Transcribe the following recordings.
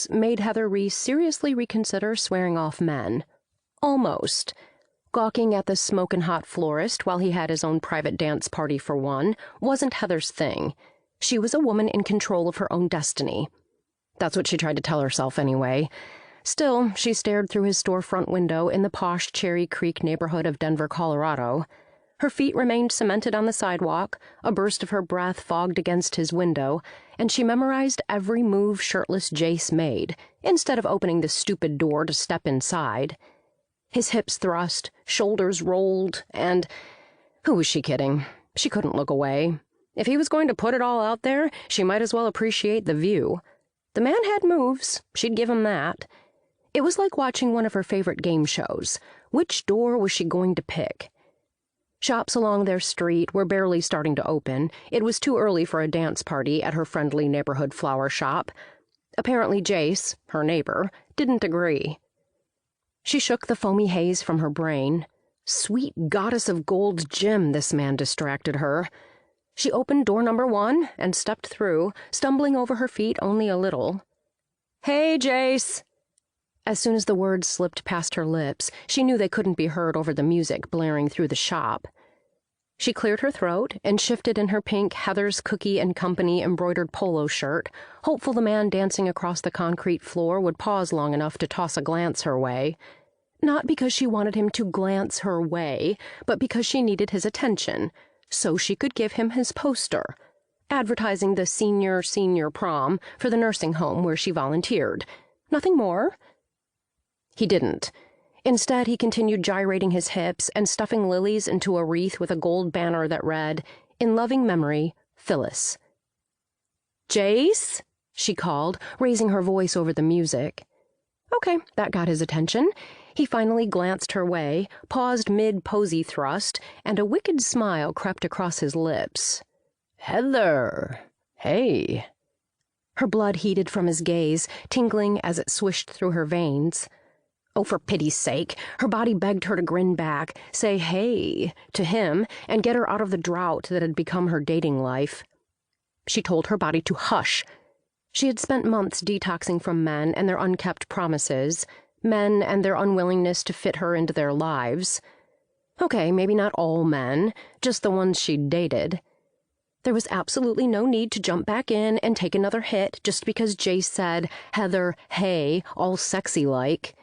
made Heather Reese seriously reconsider swearing off men. Almost. Gawking at the smokin' hot florist while he had his own private dance party for one wasn't Heather's thing. She was a woman in control of her own destiny. That's what she tried to tell herself anyway. Still, she stared through his storefront window in the posh Cherry Creek neighborhood of Denver, Colorado. Her feet remained cemented on the sidewalk, a burst of her breath fogged against his window, and she memorized every move shirtless Jase made, instead of opening the stupid door to step inside. His hips thrust, shoulders rolled, and... who was she kidding? She couldn't look away. If he was going to put it all out there, she might as well appreciate the view. The man had moves, she'd give him that. It was like watching one of her favorite game shows. Which door was she going to pick? Shops along their street were barely starting to open. It was too early for a dance party at her friendly neighborhood flower shop. Apparently Jase, her neighbor, didn't agree. She shook the foamy haze from her brain. Sweet goddess of gold Jim, this man distracted her. She opened door number 1 and stepped through, stumbling over her feet only a little. "Hey, Jase!" As soon as the words slipped past her lips, she knew they couldn't be heard over the music blaring through the shop. She cleared her throat and shifted in her pink Heather's Cookie and Company embroidered polo shirt, hopeful the man dancing across the concrete floor would pause long enough to toss a glance her way. Not because she wanted him to glance her way, but because she needed his attention, so she could give him his poster, advertising the senior prom for the nursing home where she volunteered. Nothing more. He didn't. Instead, he continued gyrating his hips and stuffing lilies into a wreath with a gold banner that read, "In loving memory, Phyllis." "Jase?" she called, raising her voice over the music. Okay, that got his attention. He finally glanced her way, paused mid-posy thrust, and a wicked smile crept across his lips. "Heather! Hey!" Her blood heated from his gaze, tingling as it swished through her veins. Oh, for pity's sake, her body begged her to grin back, say hey to him, and get her out of the drought that had become her dating life. She told her body to hush. She had spent months detoxing from men and their unkept promises, men and their unwillingness to fit her into their lives. Okay, maybe not all men, just the ones she'd dated. There was absolutely no need to jump back in and take another hit just because Jase said, "Heather, hey," all sexy-like.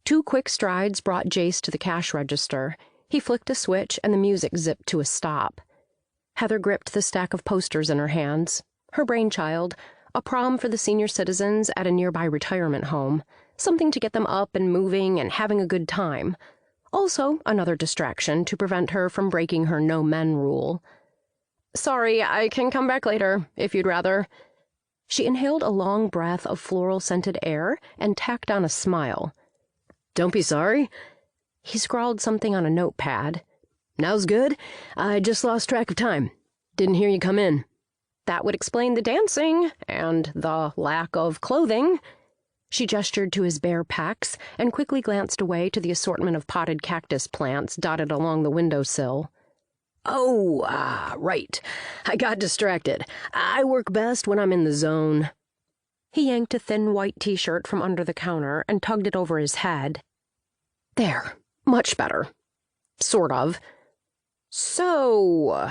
2 quick strides brought Jase to the cash register. He flicked a switch and the music zipped to a stop. Heather gripped the stack of posters in her hands. Her brainchild, a prom for the senior citizens at a nearby retirement home. Something to get them up and moving and having a good time. Also, another distraction to prevent her from breaking her no men rule. "Sorry, I can come back later, if you'd rather." She inhaled a long breath of floral-scented air and tacked on a smile. "Don't be sorry." He scrawled something on a notepad. "Now's good. I just lost track of time. Didn't hear you come in." That would explain the dancing and the lack of clothing. She gestured to his bare pecs and quickly glanced away to the assortment of potted cactus plants dotted along the windowsill. "Oh, right. I got distracted. I work best when I'm in the zone." He yanked a thin white t-shirt from under the counter and tugged it over his head. There. Much better. Sort of. "So..."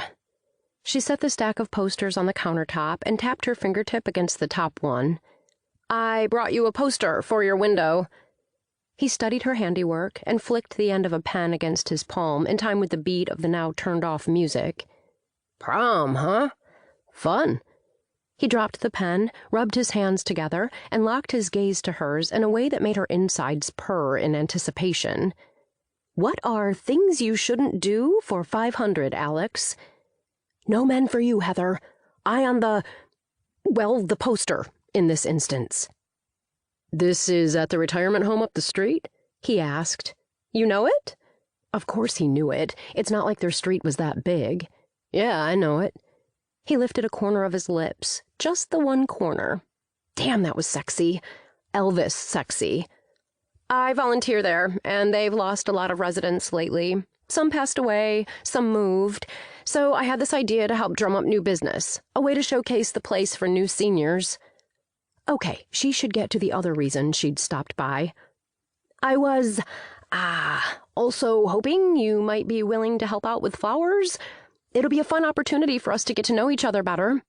She set the stack of posters on the countertop and tapped her fingertip against the top one. "I brought you a poster for your window." He studied her handiwork and flicked the end of a pen against his palm in time with the beat of the now turned-off music. "Prom, huh? Fun." He dropped the pen, rubbed his hands together, and locked his gaze to hers in a way that made her insides purr in anticipation. "What are things you shouldn't do for 500, Alex?" "No men for you, Heather. Eye on the poster, in this instance." "This is at the retirement home up the street?" he asked. "You know it?" Of course he knew it. It's not like their street was that big. "Yeah, I know it." He lifted a corner of his lips, just the one corner. Damn, that was sexy. Elvis sexy. "I volunteer there, and they've lost a lot of residents lately. Some passed away, some moved. So I had this idea to help drum up new business, a way to showcase the place for new seniors." Okay, she should get to the other reason she'd stopped by. I was, also hoping you might be willing to help out with flowers. It'll be a fun opportunity for us to get to know each other better.